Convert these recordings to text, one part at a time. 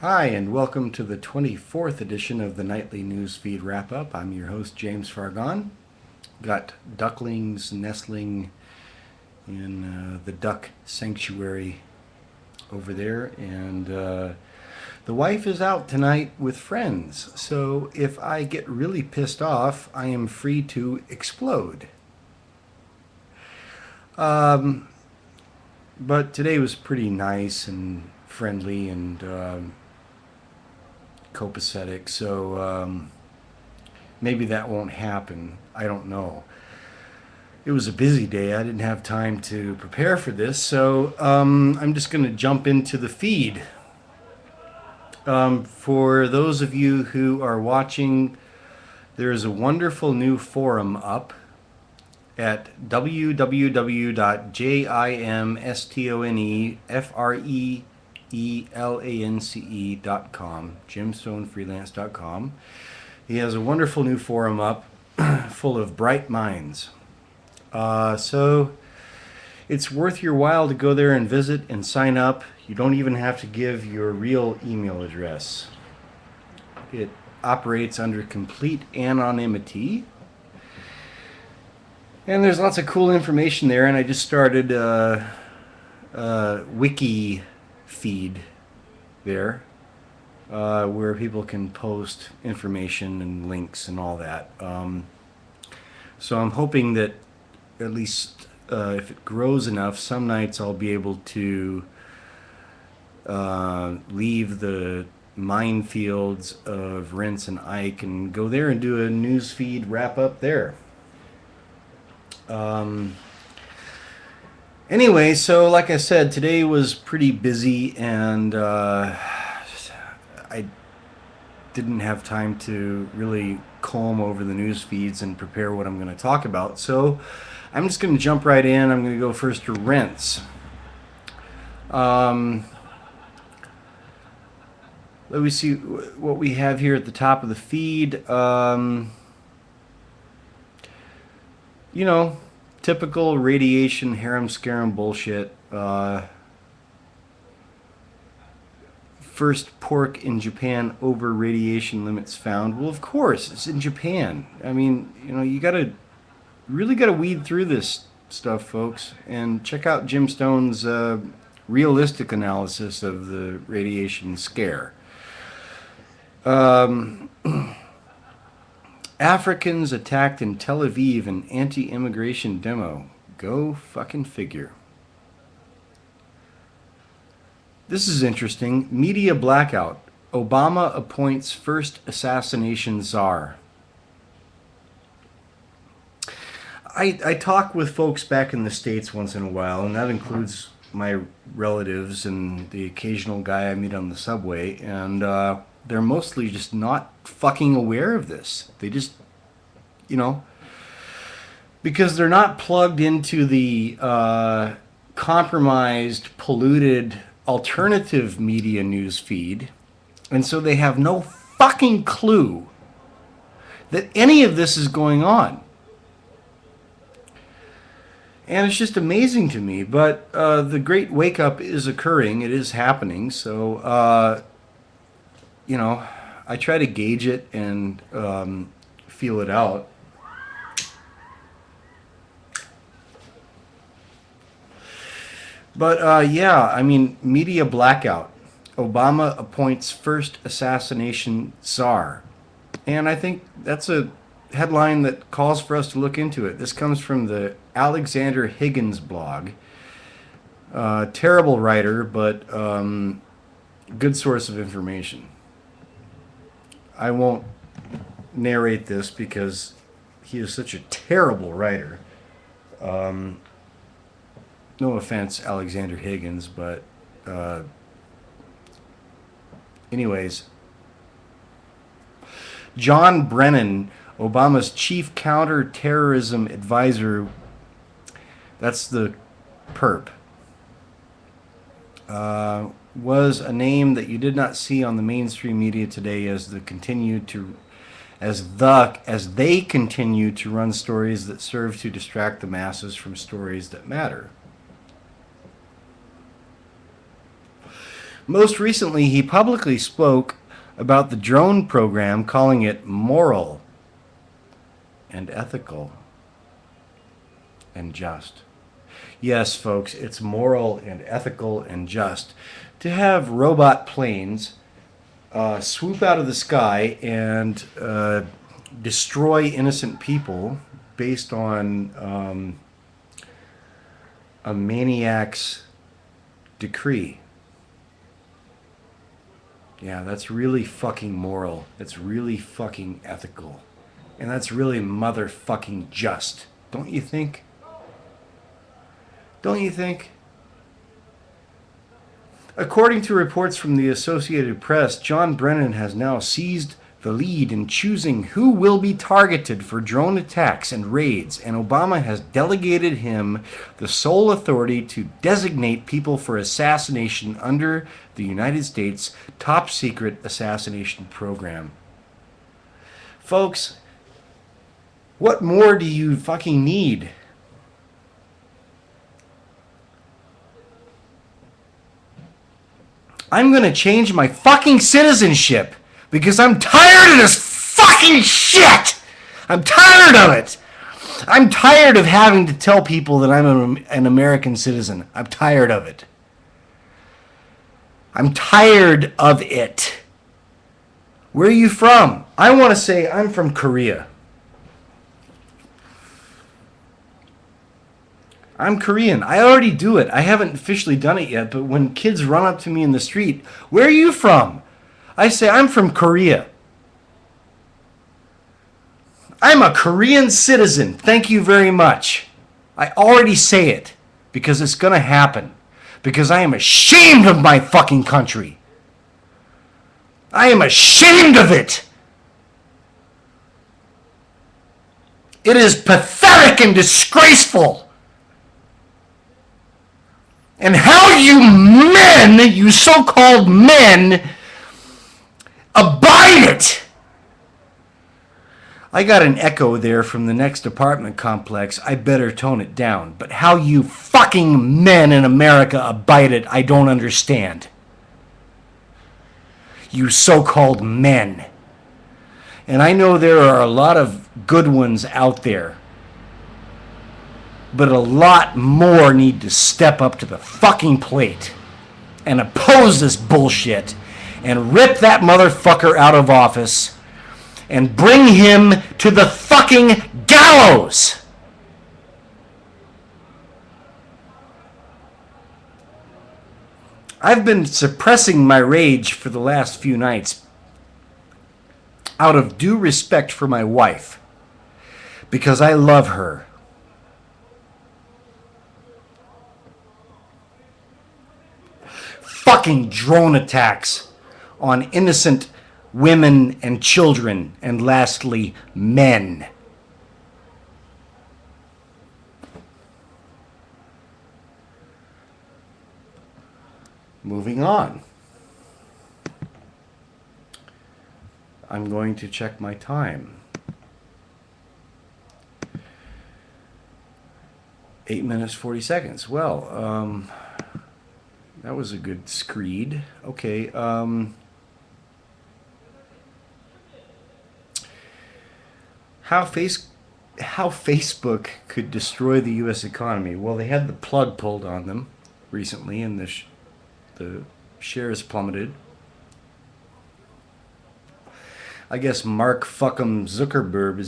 Hi, and welcome to the 24th edition of the Nightly Newsfeed Wrap-Up. I'm your host, James Fargon. Got ducklings nestling in the duck sanctuary over there, and the wife is out tonight with friends. So if I get really pissed off, I am free to explode. But today was pretty nice and friendly and copacetic, so maybe that won't happen. I don't know. It was a busy day. I didn't have time to prepare for this, so I'm just going to jump into the feed. For those of you who are watching, there is a wonderful new forum up at www.jimstonefreelance.com, jimstonefreelance.com. He has a wonderful new forum up full of bright minds. So it's worth your while to go there and visit and sign up. You don't even have to give your real email address. It operates under complete anonymity. And there's lots of cool information there, and I just started a wiki feed there where people can post information and links and all that. So I'm hoping that at least if it grows enough, some nights I'll be able to leave the minefields of Rents and Ike and go there and do a newsfeed wrap-up there. Anyway, so like I said, today was pretty busy, and I didn't have time to really comb over the news feeds and prepare what I'm going to talk about. So I'm just going to jump right in. I'm going to go first to rents. Let me see what we have here at the top of the feed. You know, typical radiation harem scarum bullshit. First pork in Japan over radiation limits found. Well, of course, it's in Japan. I mean, you know, you really gotta weed through this stuff, folks, and check out Jim Stone's realistic analysis of the radiation scare. Africans attacked in Tel Aviv in anti-immigration demo. Go fucking figure. This is interesting. Media blackout. Obama appoints first assassination czar. I talk with folks back in the States once in a while, and that includes my relatives and the occasional guy I meet on the subway, and they're mostly just not fucking aware of this. They just, you know, because they're not plugged into the compromised, polluted alternative media news feed, and so they have no fucking clue that any of this is going on. And it's just amazing to me, but the great wake up is occurring. It is happening, so you know, I try to gauge it and feel it out. But yeah, I mean, media blackout. Obama appoints first assassination czar. And I think that's a headline that calls for us to look into it. This comes from the Alexander Higgins blog. Terrible writer, but good source of information. I won't narrate this because he is such a terrible writer. No offense, Alexander Higgins, but anyways. John Brennan, Obama's chief counterterrorism advisor, that's the perp, was a name that you did not see on the mainstream media today as they continue to run stories that serve to distract the masses from stories that matter. Most recently, he publicly spoke about the drone program, calling it moral and ethical and just. Yes, folks, it's moral and ethical and just to have robot planes swoop out of the sky and destroy innocent people based on a maniac's decree. Yeah, that's really fucking moral. That's really fucking ethical. And that's really motherfucking just. Don't you think? Don't you think? According to reports from the Associated Press, John Brennan has now seized the lead in choosing who will be targeted for drone attacks and raids, and Obama has delegated him the sole authority to designate people for assassination under the United States top secret assassination program. Folks, what more do you fucking need? I'm going to change my fucking citizenship because I'm tired of this fucking shit. I'm tired of it. I'm tired of having to tell people that I'm an American citizen. I'm tired of it. I'm tired of it. Where are you from? I want to say I'm from Korea. I'm Korean. I already do it. I haven't officially done it yet, but when kids run up to me in the street, where are you from? I say, I'm from Korea. I'm a Korean citizen. Thank you very much. I already say it because it's going to happen. Because I am ashamed of my fucking country. I am ashamed of it. It is pathetic and disgraceful. And how you men, you so-called men, abide it. I got an echo there from the next apartment complex. I better tone it down. But how you fucking men in America abide it, I don't understand. You so-called men. And I know there are a lot of good ones out there. But a lot more need to step up to the fucking plate and oppose this bullshit and rip that motherfucker out of office and bring him to the fucking gallows. I've been suppressing my rage for the last few nights out of due respect for my wife because I love her. Fucking drone attacks on innocent women and children, and lastly, men. Moving on. I'm going to check my time. 8 minutes, 40 seconds. Well, that was a good screed. Okay. How Facebook could destroy the U.S. economy? Well, they had the plug pulled on them recently, and the shares plummeted. I guess Mark fucking Zuckerberg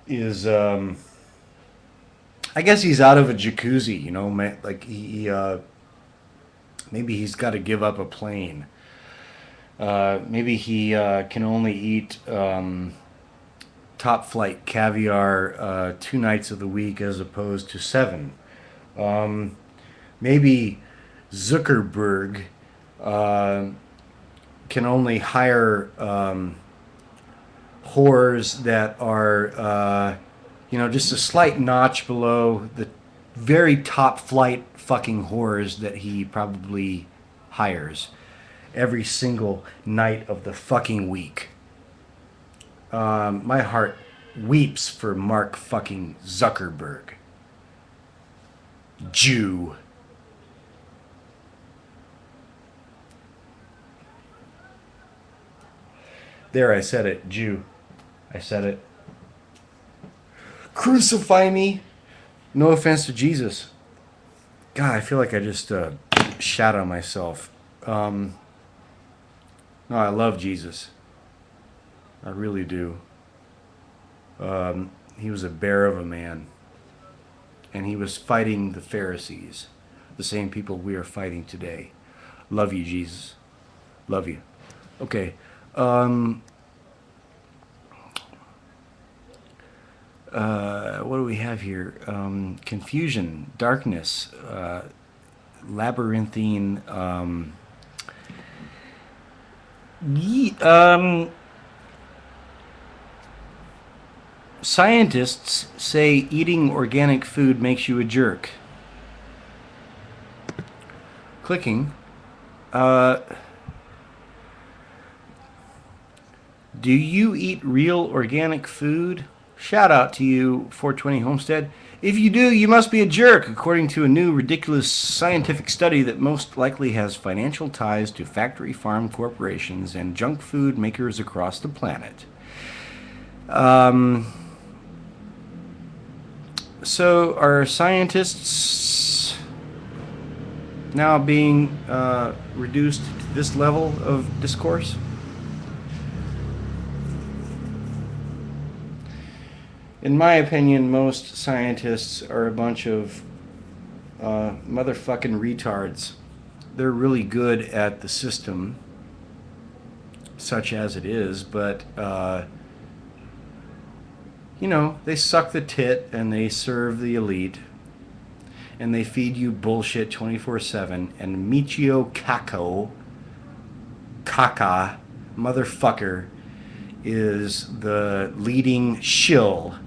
is I guess he's out of a jacuzzi, you know, like maybe he's got to give up a plane. Maybe he can only eat top flight caviar 2 nights of the week as opposed to 7. Maybe Zuckerberg can only hire whores that are just a slight notch below the very top flight fucking whores that he probably hires every single night of the fucking week. My heart weeps for Mark fucking Zuckerberg. Jew. There, I said it. Jew. I said it. Crucify me. No offense to Jesus. God, I feel like I just shat on myself. No, I love Jesus. I really do. He was a bear of a man. And he was fighting the Pharisees, the same people we are fighting today. Love you, Jesus. Love you. Okay. What do we have here? Confusion, darkness, labyrinthine. Scientists say eating organic food makes you a jerk. Clicking. Do you eat real organic food? Shout out to you, 420 Homestead. If you do, you must be a jerk, according to a new ridiculous scientific study that most likely has financial ties to factory farm corporations and junk food makers across the planet. So are scientists now being reduced to this level of discourse? In my opinion, most scientists are a bunch of motherfucking retards. They're really good at the system, such as it is, but you know, they suck the tit and they serve the elite and they feed you bullshit 24/7. And Michio Kaku, Kaka, motherfucker, is the leading shill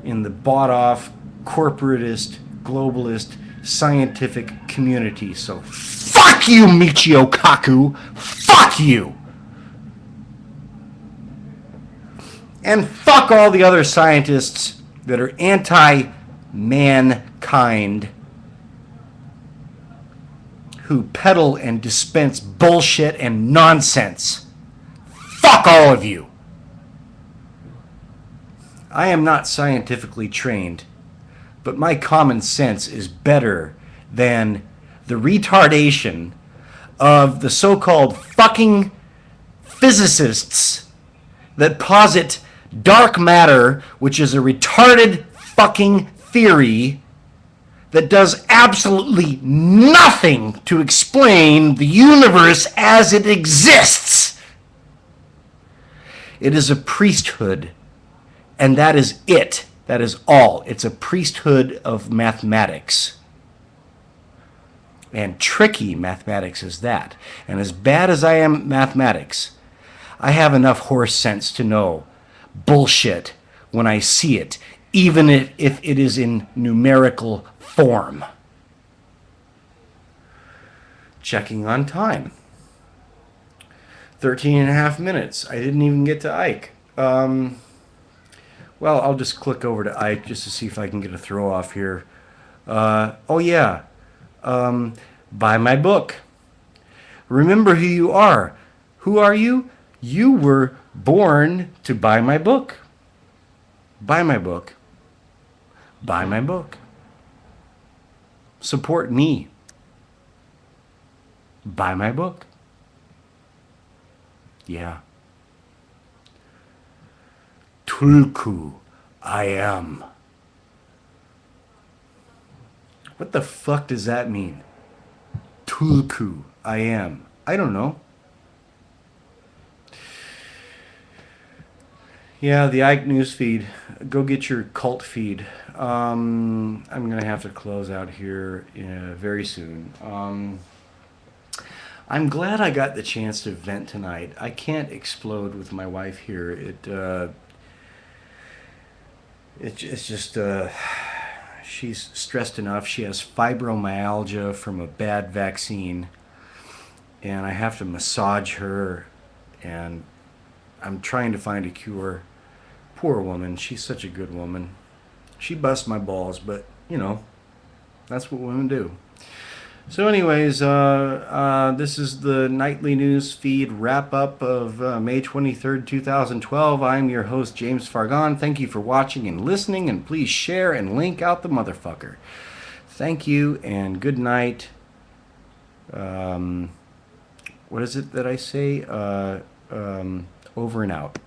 in the bought-off, corporatist, globalist, scientific community. So fuck you, Michio Kaku! Fuck you! And fuck all the other scientists that are anti-mankind who peddle and dispense bullshit and nonsense. Fuck all of you! I am not scientifically trained, but my common sense is better than the retardation of the so-called fucking physicists that posit dark matter, which is a retarded fucking theory that does absolutely nothing to explain the universe as it exists. It is a priesthood, and that is it. That is all. It's a priesthood of mathematics. And tricky mathematics is that. And as bad as I am at mathematics, I have enough horse sense to know bullshit when I see it, even if it is in numerical form. Checking on time. 13 and a half minutes. I didn't even get to Ike. Well, I'll just click over to Ike just to see if I can get a throw off here. Oh yeah. Buy my book. Remember who you are. Who are you? You were born to buy my book. Buy my book. Buy my book. Support me. Buy my book. Yeah. Tulku, I am. What the fuck does that mean? Tulku, I am. I don't know. Yeah, the Ike Newsfeed. Go get your cult feed. I'm going to have to close out here very soon. I'm glad I got the chance to vent tonight. I can't explode with my wife here. It's just... she's stressed enough. She has fibromyalgia from a bad vaccine. And I have to massage her. And I'm trying to find a cure. Poor woman. She's such a good woman. She busts my balls, but, you know, that's what women do. So, anyways, this is the nightly news feed wrap up of May 23rd, 2012. I'm your host, James Fargon. Thank you for watching and listening, and please share and link out the motherfucker. Thank you, and good night. What is it that I say? Over and out.